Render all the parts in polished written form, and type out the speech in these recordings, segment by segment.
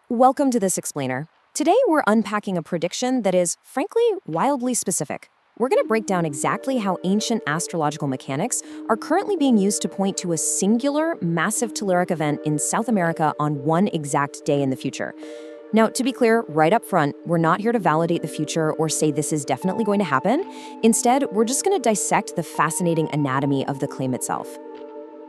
Welcome to this explainer. Today we're unpacking a prediction that is, frankly, wildly specific. We're going to break down exactly how ancient astrological mechanics are currently being used to point to a singular, massive telluric event in South America on one exact day in the future. Now, to be clear, right up front, we're not here to validate the future or say this is definitely going to happen. Instead, we're just going to dissect the fascinating anatomy of the claim itself.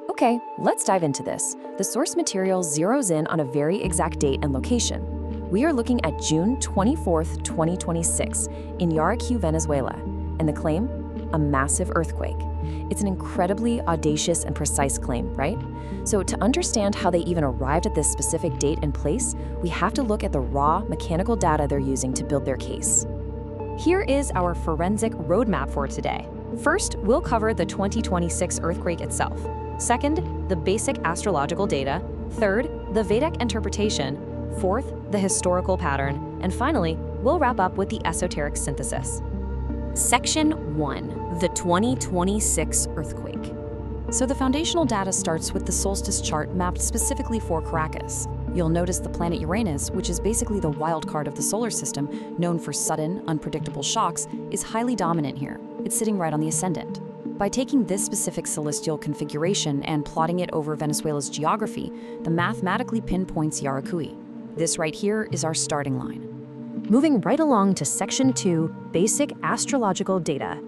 Okay, let's dive into this. The source material zeroes in on a very exact date and location. We are looking at June 24th, 2026, in Yaracuy, Venezuela. And the claim? A massive earthquake. It's an incredibly audacious and precise claim, right? So to understand how they even arrived at this specific date and place, we have to look at the raw mechanical data they're using to build their case. Here is our forensic roadmap for today. First, we'll cover the 2026 earthquake itself. Second, the basic astrological data. Third, the Vedic interpretation. Fourth, the historical pattern. And finally, we'll wrap up with the esoteric synthesis. Section 1. The 2026 earthquake. So the foundational data starts with the solstice chart mapped specifically for Caracas. You'll notice the planet Uranus, which is basically the wild card of the solar system, known for sudden, unpredictable shocks, is highly dominant here. It's sitting right on the ascendant. By taking this specific celestial configuration and plotting it over Venezuela's geography, the mathematically pinpoints Yaracuy. This right here is our starting line. Moving right along to Section 2, Basic Astrological Data.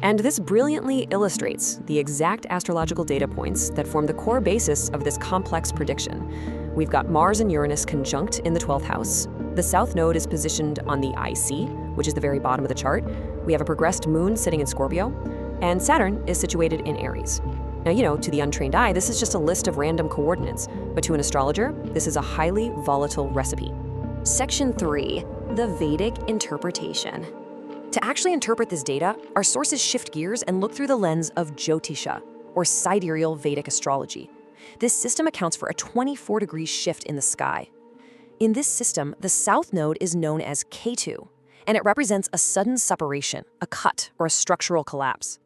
And this brilliantly illustrates the exact astrological data points that form the core basis of this complex prediction. We've got Mars and Uranus conjunct in the 12th house. The South Node is positioned on the IC, which is the very bottom of the chart. We have a progressed moon sitting in Scorpio. And Saturn is situated in Aries. Now, to the untrained eye, this is just a list of random coordinates, but to an astrologer, this is a highly volatile recipe. Section 3, the Vedic interpretation. To actually interpret this data, our sources shift gears and look through the lens of Jyotisha, or sidereal Vedic astrology. This system accounts for a 24-degree shift in the sky. In this system, the South Node is known as Ketu, and it represents a sudden separation, a cut, or a structural collapse.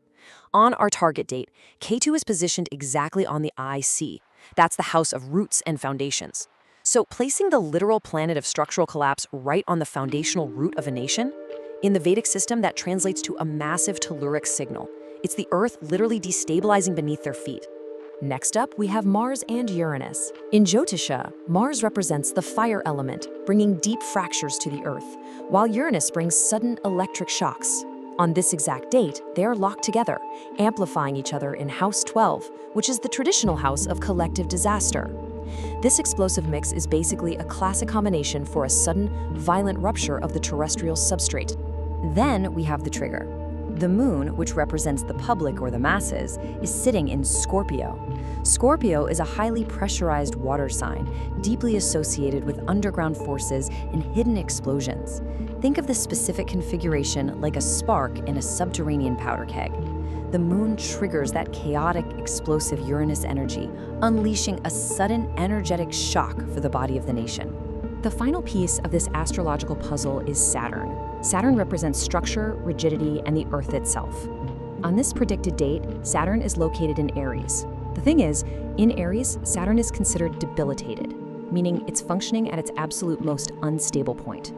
On our target date, Ketu is positioned exactly on the IC. That's the house of roots and foundations. So placing the literal planet of structural collapse right on the foundational root of a nation, in the Vedic system that translates to a massive telluric signal. It's the Earth literally destabilizing beneath their feet. Next up, we have Mars and Uranus. In Jyotisha, Mars represents the fire element, bringing deep fractures to the Earth, while Uranus brings sudden electric shocks. On this exact date, they are locked together, amplifying each other in House 12, which is the traditional house of collective disaster. This explosive mix is basically a classic combination for a sudden, violent rupture of the terrestrial substrate. Then we have the trigger. The moon, which represents the public or the masses, is sitting in Scorpio. Scorpio is a highly pressurized water sign, deeply associated with underground forces and hidden explosions. Think of this specific configuration like a spark in a subterranean powder keg. The moon triggers that chaotic, explosive Uranus energy, unleashing a sudden energetic shock for the body of the nation. The final piece of this astrological puzzle is Saturn. Saturn represents structure, rigidity, and the Earth itself. On this predicted date, Saturn is located in Aries. The thing is, in Aries, Saturn is considered debilitated, meaning it's functioning at its absolute most unstable point.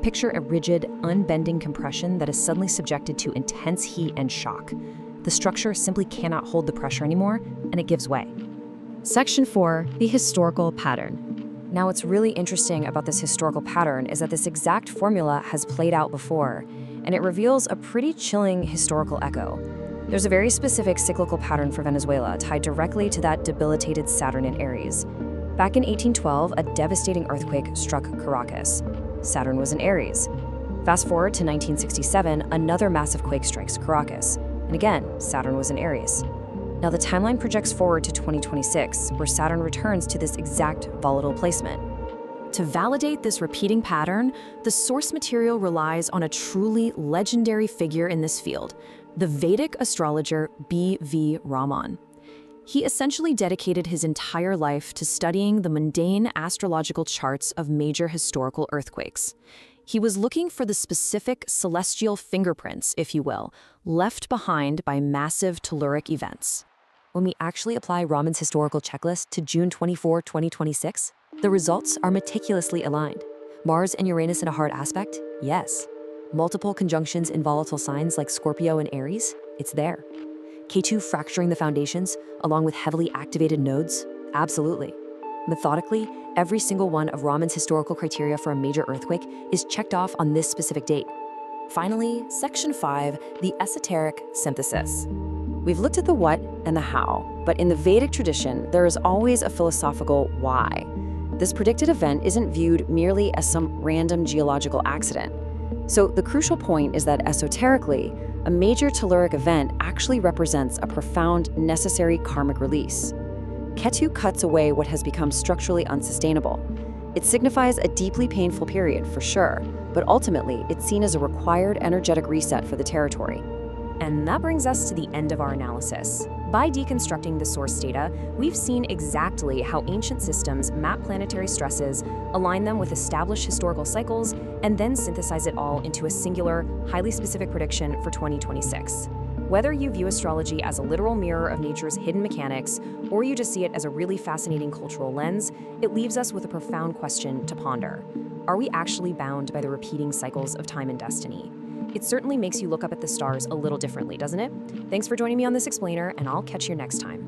Picture a rigid, unbending compression that is suddenly subjected to intense heat and shock. The structure simply cannot hold the pressure anymore, and it gives way. Section 4, the historical pattern. Now, what's really interesting about this historical pattern is that this exact formula has played out before, and it reveals a pretty chilling historical echo. There's a very specific cyclical pattern for Venezuela tied directly to that debilitated Saturn in Aries. Back in 1812, a devastating earthquake struck Caracas. Saturn was in Aries. Fast forward to 1967, another massive quake strikes Caracas. And again, Saturn was in Aries. Now the timeline projects forward to 2026, where Saturn returns to this exact volatile placement. To validate this repeating pattern, the source material relies on a truly legendary figure in this field, the Vedic astrologer B.V. Raman. He essentially dedicated his entire life to studying the mundane astrological charts of major historical earthquakes. He was looking for the specific celestial fingerprints, if you will, left behind by massive telluric events. When we actually apply Raman's historical checklist to June 24, 2026, The results are meticulously aligned. Mars and Uranus in a hard aspect? Yes. Multiple conjunctions in volatile signs like Scorpio and Aries? It's there. Ketu fracturing the foundations, along with heavily activated nodes? Absolutely. Methodically, every single one of Raman's historical criteria for a major earthquake is checked off on this specific date. Finally, Section 5, the esoteric synthesis. We've looked at the what and the how, but in the Vedic tradition, there is always a philosophical why. This predicted event isn't viewed merely as some random geological accident. So the crucial point is that esoterically, a major telluric event actually represents a profound, necessary karmic release. Ketu cuts away what has become structurally unsustainable. It signifies a deeply painful period, for sure, but ultimately it's seen as a required energetic reset for the territory. And that brings us to the end of our analysis. By deconstructing the source data, we've seen exactly how ancient systems map planetary stresses, align them with established historical cycles, and then synthesize it all into a singular, highly specific prediction for 2026. Whether you view astrology as a literal mirror of nature's hidden mechanics, or you just see it as a really fascinating cultural lens, it leaves us with a profound question to ponder. Are we actually bound by the repeating cycles of time and destiny? It certainly makes you look up at the stars a little differently, doesn't it? Thanks for joining me on this explainer, and I'll catch you next time.